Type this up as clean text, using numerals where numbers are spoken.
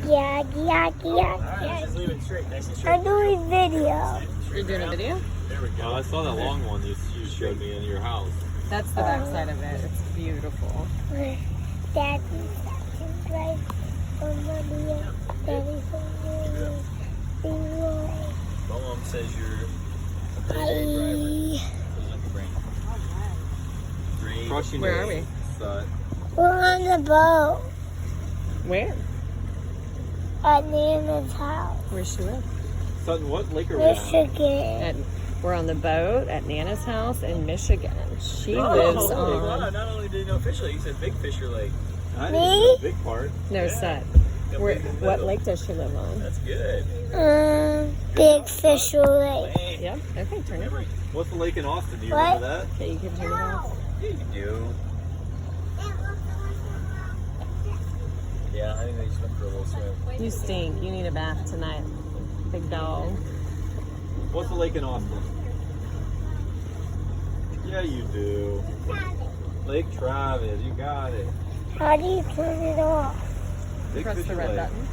Yeah. Alright, just leave it straight, nice and straight. I'm doing video. You're doing a video? There we go. Oh, I saw that long one you showed me in your house. That's the back side of it. It's beautiful. Daddy's right on Mommy. Daddy's on Mom says you're a Hi. great driver. Goes up the brain. Great. Crushing Where it. are we? So, We're on the boat Where? at Nana's house, Where she live? Sutton, what lake are we on? Michigan. We're on the boat at Nana's house in Michigan. She Oh, lives wow, on. not only did you know officially, you said Big Fisher Lake. I didn't Me? know the big part. No, Yeah. Sut. Got Where, big and what little. lake does she live on? That's good. Big Fish Lake. Hey. Yep. Okay, turn it. What's the lake in Austin? Do you What? remember that? Okay, you can turn it off. Yeah, you do. Yeah, I think they just went for a little swim. You stink. You need a bath tonight, big dog. What's the lake in Austin? Yeah, you do. Lake Travis, you got it. How do you turn it off? Big Press the Fisher red Lake. button.